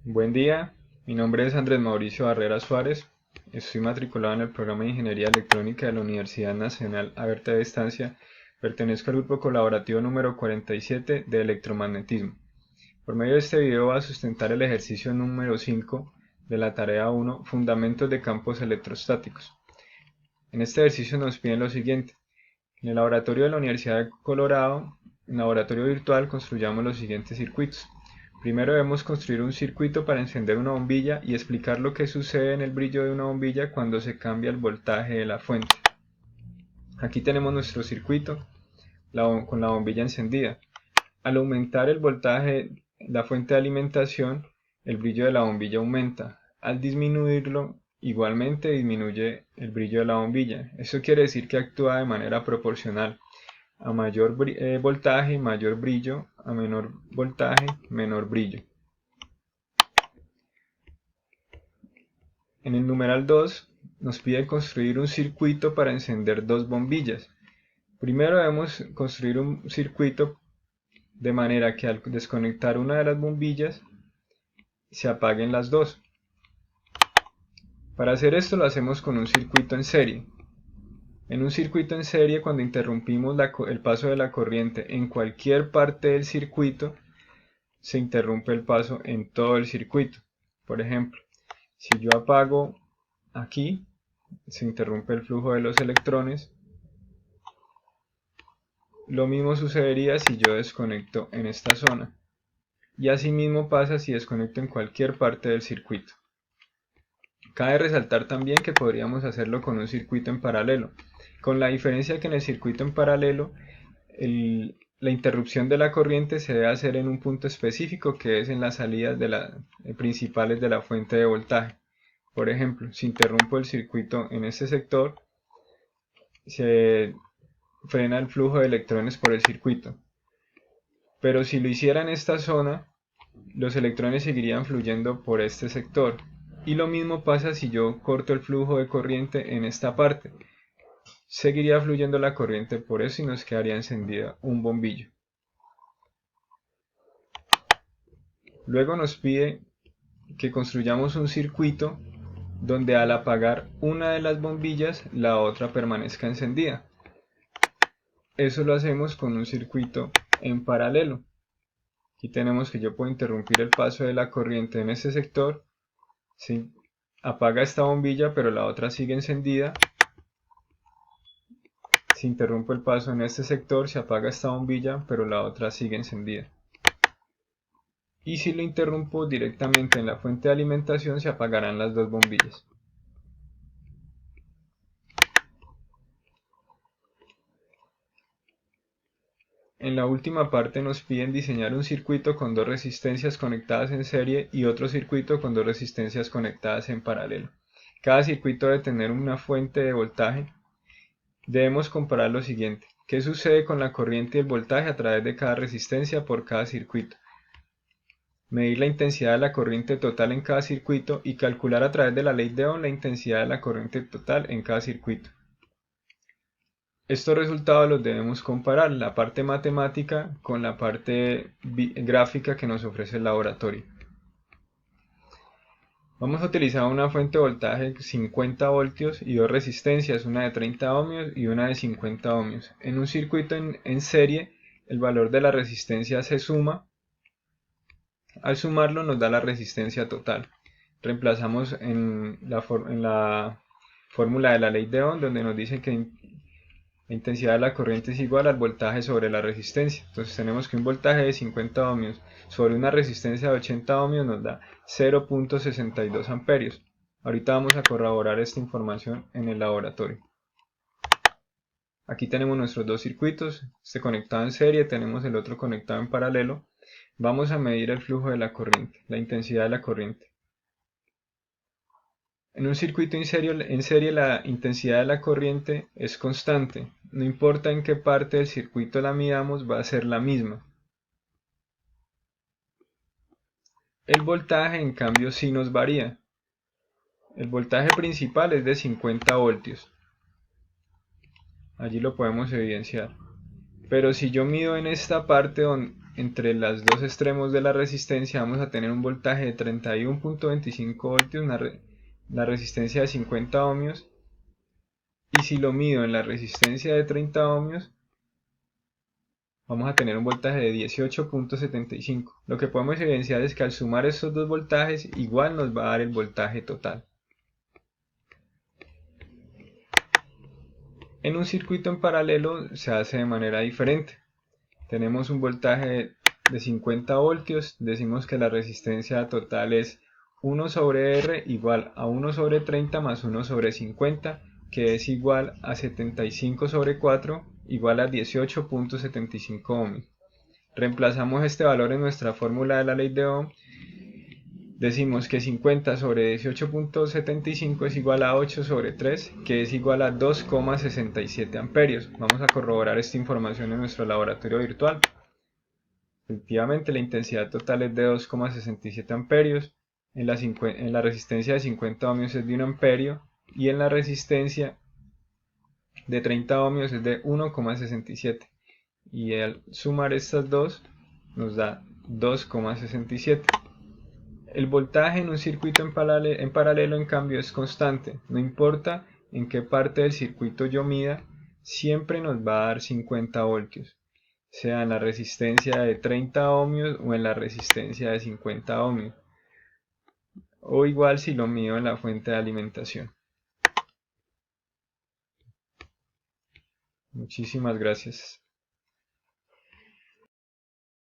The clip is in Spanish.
Buen día, mi nombre es Andrés Mauricio Barrera Suárez, estoy matriculado en el programa de Ingeniería Electrónica de la Universidad Nacional Abierta de Distancia, pertenezco al grupo colaborativo número 47 de electromagnetismo. Por medio de este video voy a sustentar el ejercicio número 5 de la tarea 1, Fundamentos de campos electrostáticos. En este ejercicio nos piden lo siguiente: en el laboratorio de la Universidad de Colorado, en laboratorio virtual, construyamos los siguientes circuitos. Primero debemos construir un circuito para encender una bombilla y explicar lo que sucede en el brillo de una bombilla cuando se cambia el voltaje de la fuente. Aquí tenemos nuestro circuito con la bombilla encendida. Al aumentar el voltaje de la fuente de alimentación, el brillo de la bombilla aumenta. Al disminuirlo, igualmente disminuye el brillo de la bombilla. Eso quiere decir que actúa de manera proporcional. A mayor voltaje, mayor brillo; a menor voltaje, menor brillo. En el numeral 2 nos pide construir un circuito para encender dos bombillas. Primero debemos construir un circuito de manera que al desconectar una de las bombillas se apaguen las dos. Para hacer esto lo hacemos con un circuito en serie. En un circuito en serie, cuando interrumpimos el paso de la corriente en cualquier parte del circuito, se interrumpe el paso en todo el circuito. Por ejemplo, si yo apago aquí, se interrumpe el flujo de los electrones. Lo mismo sucedería si yo desconecto en esta zona. Y asimismo pasa si desconecto en cualquier parte del circuito. Cabe resaltar también que podríamos hacerlo con un circuito en paralelo, con la diferencia que en el circuito en paralelo la interrupción de la corriente se debe hacer en un punto específico, que es en las salidas principales de la fuente de voltaje. Por ejemplo, si interrumpo el circuito en este sector, se frena el flujo de electrones por el circuito. Pero si lo hiciera en esta zona, los electrones seguirían fluyendo por este sector. Y lo mismo pasa si yo corto el flujo de corriente en esta parte. Seguiría fluyendo la corriente por eso y nos quedaría encendida un bombillo. Luego nos pide que construyamos un circuito donde al apagar una de las bombillas, la otra permanezca encendida. Eso lo hacemos con un circuito en paralelo. Aquí tenemos que yo puedo interrumpir el paso de la corriente en este sector. Se apaga esta bombilla, pero la otra sigue encendida. Si interrumpo el paso en este sector, se apaga esta bombilla, pero la otra sigue encendida. Y si lo interrumpo directamente en la fuente de alimentación, se apagarán las dos bombillas. En la última parte nos piden diseñar un circuito con dos resistencias conectadas en serie y otro circuito con dos resistencias conectadas en paralelo. Cada circuito debe tener una fuente de voltaje. Debemos comparar lo siguiente: ¿qué sucede con la corriente y el voltaje a través de cada resistencia por cada circuito? Medir la intensidad de la corriente total en cada circuito y calcular a través de la ley de Ohm la intensidad de la corriente total en cada circuito. Estos resultados los debemos comparar, la parte matemática con la parte gráfica que nos ofrece el laboratorio. Vamos a utilizar una fuente de voltaje 50 voltios y dos resistencias, una de 30 ohmios y una de 50 ohmios. En un circuito en serie, el valor de la resistencia se suma. Al sumarlo nos da la resistencia total. Reemplazamos en la fórmula de la ley de Ohm, donde nos dice que la intensidad de la corriente es igual al voltaje sobre la resistencia. Entonces tenemos que un voltaje de 50 ohmios sobre una resistencia de 80 ohmios nos da 0.62 amperios. Ahorita vamos a corroborar esta información en el laboratorio. Aquí tenemos nuestros dos circuitos, este conectado en serie, tenemos el otro conectado en paralelo. Vamos a medir el flujo de la corriente, la intensidad de la corriente. En un circuito en serie la intensidad de la corriente es constante, no importa en qué parte del circuito la midamos, va a ser la misma. El voltaje en cambio sí nos varía. El voltaje principal es de 50 voltios. Allí lo podemos evidenciar. Pero si yo mido en esta parte entre los dos extremos de la resistencia vamos a tener un voltaje de 31.25 voltios, la resistencia de 50 ohmios, y si lo mido en la resistencia de 30 ohmios, vamos a tener un voltaje de 18.75. Lo que podemos evidenciar es que al sumar estos dos voltajes, igual nos va a dar el voltaje total. En un circuito en paralelo se hace de manera diferente. Tenemos un voltaje de 50 voltios, decimos que la resistencia total es 1 sobre R igual a 1 sobre 30 más 1 sobre 50, que es igual a 75 sobre 4, igual a 18.75 ohms. Reemplazamos este valor en nuestra fórmula de la ley de Ohm. Decimos que 50 sobre 18.75 es igual a 8 sobre 3, que es igual a 2,67 amperios. Vamos a corroborar esta información en nuestro laboratorio virtual. Efectivamente, la intensidad total es de 2,67 amperios, en la resistencia de 50 ohmios es de 1 amperio y en la resistencia de 30 ohmios es de 1,67. Y al sumar estas dos nos da 2,67. El voltaje en un circuito en paralelo, en cambio, es constante. No importa en qué parte del circuito yo mida, siempre nos va a dar 50 voltios, sea en la resistencia de 30 ohmios o en la resistencia de 50 ohmios, o igual si lo mido en la fuente de alimentación. Muchísimas gracias.